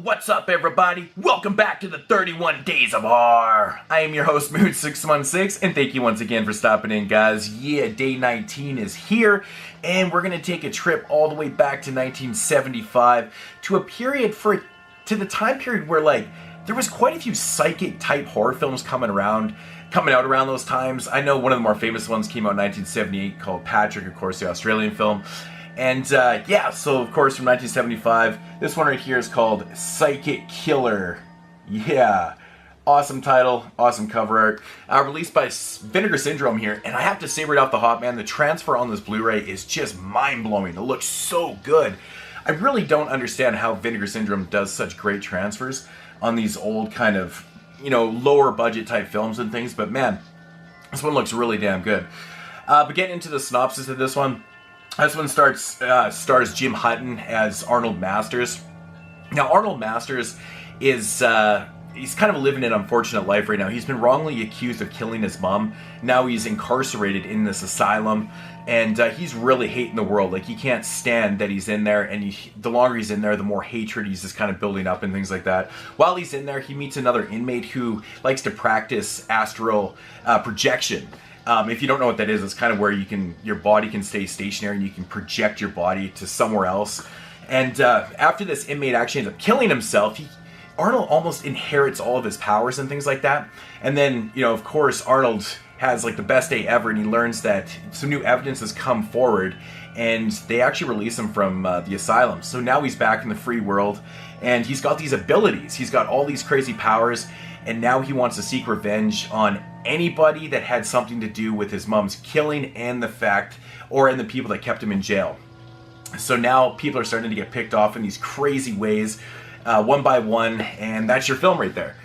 What's up, everybody? Welcome back to the 31 Days of R. I am your host, Mood616, and thank you once again for stopping in, guys. Yeah, day 19 is here, and we're going to take a trip all the way back to 1975 to a period to the time period where, there was quite a few psychic-type horror films coming out around those times. I know one of the more famous ones came out in 1978 called Patrick, of course, the Australian film. And so of course from 1975, this one right here is called Psychic Killer. Yeah, awesome title, awesome cover art. Released by Vinegar Syndrome here, and I have to say right off the hop, man, the transfer on this Blu-ray is just mind-blowing. It looks so good. I really don't understand how Vinegar Syndrome does such great transfers on these old kind of, lower budget type films and things, but man, this one looks really damn good. But getting into the synopsis of this one, stars Jim Hutton as Arnold Masters. Now, Arnold Masters is, he's kind of living an unfortunate life right now. He's been wrongly accused of killing his mom. Now he's incarcerated in this asylum, and he's really hating the world. He can't stand that he's in there, and the longer he's in there, the more hatred he's just kind of building up and things like that. While he's in there, he meets another inmate who likes to practice astral projection. If you don't know what that is, it's kind of where your body can stay stationary and you can project your body to somewhere else. And after this inmate actually ends up killing himself, Arnold almost inherits all of his powers and things like that. And then, of course, Arnold has the best day ever, and he learns that some new evidence has come forward, and they actually release him from the asylum. So now he's back in the free world, and he's got these abilities. He's got all these crazy powers, and now he wants to seek revenge on anybody that had something to do with his mom's killing and the people that kept him in jail. So now people are starting to get picked off in these crazy ways, one by one, and that's your film right there.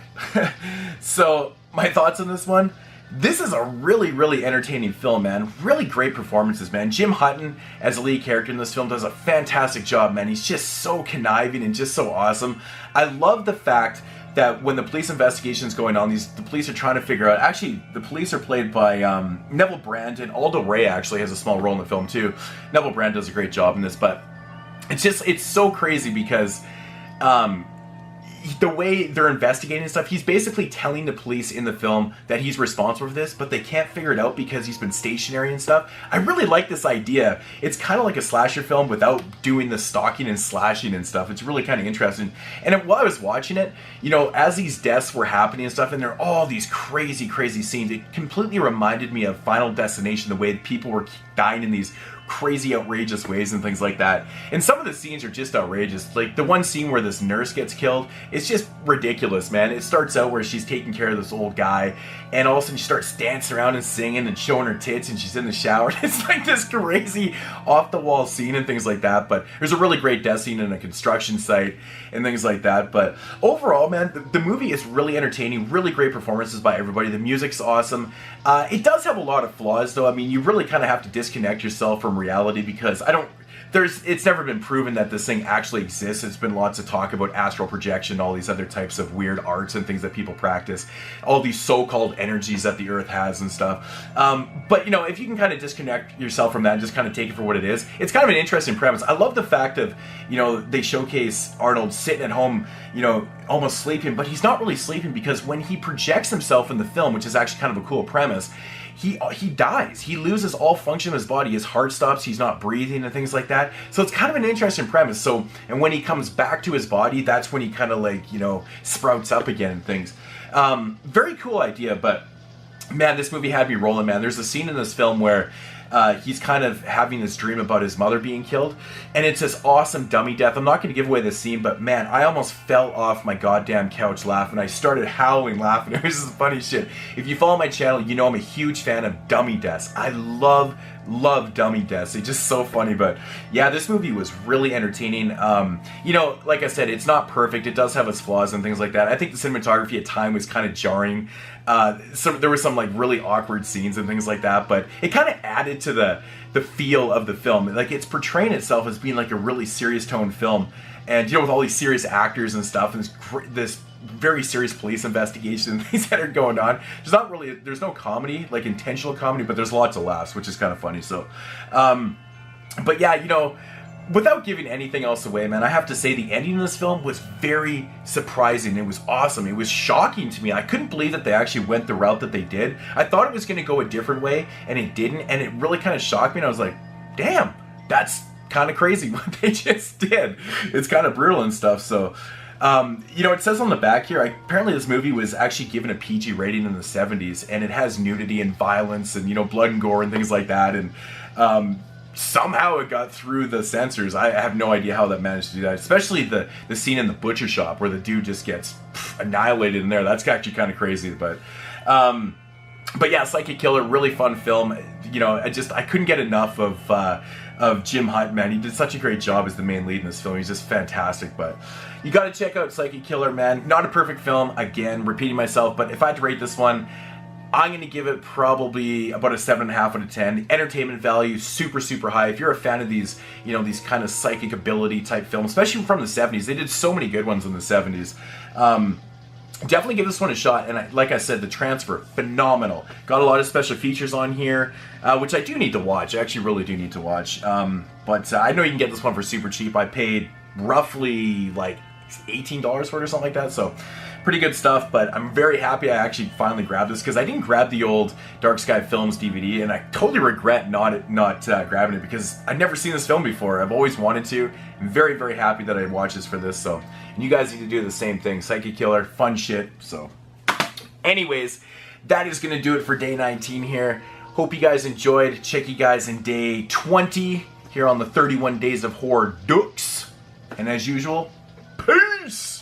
So my thoughts on this one: this is a really, really entertaining film, man. Really great performances, man. Jim Hutton, as the lead character in this film, does a fantastic job, man. He's just so conniving and just so awesome. I love the fact that when the police investigation is going on, the police are trying to figure out. Actually, the police are played by Neville Brand, and Aldo Ray actually has a small role in the film too. Neville Brand does a great job in this, but it's so crazy because the way they're investigating stuff, he's basically telling the police in the film that he's responsible for this, but they can't figure it out because he's been stationary and stuff. I really like this idea. It's kind of like a slasher film without doing the stalking and slashing and stuff. It's really kind of interesting. And while I was watching it, as these deaths were happening and stuff, and there are all these crazy, crazy scenes, it completely reminded me of Final Destination, the way people were dying in these crazy, outrageous ways and things like that. And some of the scenes are just outrageous. The one scene where this nurse gets killed, it's just ridiculous, man. It starts out where she's taking care of this old guy, and all of a sudden she starts dancing around and singing and showing her tits, and she's in the shower. It's this crazy, off-the-wall scene and things like that. But there's a really great death scene in a construction site and things like that. But overall, man, the movie is really entertaining. Really great performances by everybody. The music's awesome. It does have a lot of flaws, though. I mean, you really kind of have to disconnect yourself from reality, because it's never been proven that this thing actually exists. It's been lots of talk about astral projection, all these other types of weird arts and things that people practice, all these so-called energies that the earth has and stuff. But if you can kind of disconnect yourself from that and just kind of take it for what it is, it's kind of an interesting premise. I love the fact of, they showcase Arnold sitting at home, almost sleeping, but he's not really sleeping, because when he projects himself in the film, which is actually kind of a cool premise, he dies. He loses all function of his body. His heart stops. He's not breathing and things like that. So it's kind of an interesting premise. So, and when he comes back to his body, that's when he kind of sprouts up again and things. Very cool idea, but man, this movie had me rolling, man. There's a scene in this film where he's kind of having this dream about his mother being killed, and it's this awesome dummy death. I'm not going to give away this scene, but man, I almost fell off my goddamn couch laughing. I started howling laughing. It was just funny shit. If you follow my channel, I'm a huge fan of dummy deaths. I love dummy deaths. They're just so funny. But yeah, this movie was really entertaining. Like I said, it's not perfect. It does have its flaws and things like that. I think the cinematography at time was kind of jarring. So there were some really awkward scenes and things like that, but it kind of added to the feel of the film. It's portraying itself as being a really serious tone film, and with all these serious actors and stuff, and this very serious police investigation and things that are going on. There's no comedy, intentional comedy, but there's lots of laughs, which is kind of funny. So, but yeah, without giving anything else away, man, I have to say the ending of this film was very surprising. It was awesome. It was shocking to me. I couldn't believe that they actually went the route that they did. I thought it was going to go a different way, and it didn't, and it really kind of shocked me, and I was like, damn, that's kind of crazy what they just did. It's kind of brutal and stuff, so... you know, it says on the back here, apparently this movie was actually given a PG rating in the 70s, and it has nudity and violence and, you know, blood and gore and things like that, and somehow it got through the censors. I have no idea how that managed to do that, especially the scene in the butcher shop where the dude just gets annihilated in there. That's actually kind of crazy, but yeah, Psychic Killer, really fun film. You know, I couldn't get enough of Jim Hunt, man. He did such a great job as the main lead in this film. He's just fantastic, but you got to check out Psychic Killer, man. Not a perfect film, again, repeating myself, but if I had to rate this one, I'm going to give it probably about a 7.5 out of 10. The entertainment value, super, super high. If you're a fan of these, you know, these kind of psychic ability type films, especially from the 70s, they did so many good ones in the 70s. Definitely give this one a shot, and like I said, the transfer, phenomenal. Got a lot of special features on here, which I do need to watch. I actually really do need to watch. But I know you can get this one for super cheap. I paid roughly like $18 for it or something like that, so pretty good stuff. But I'm very happy I actually finally grabbed this, because I didn't grab the old Dark Sky Films DVD, and I totally regret not grabbing it, because I've never seen this film before. I've always wanted to. I'm very, very happy that I watched this for this, so... And you guys need to do the same thing. Psychic Killer, fun shit. So, anyways, that is going to do it for day 19 here. Hope you guys enjoyed. Check you guys in day 20 here on the 31 Days of Horror Dukes. And as usual, peace!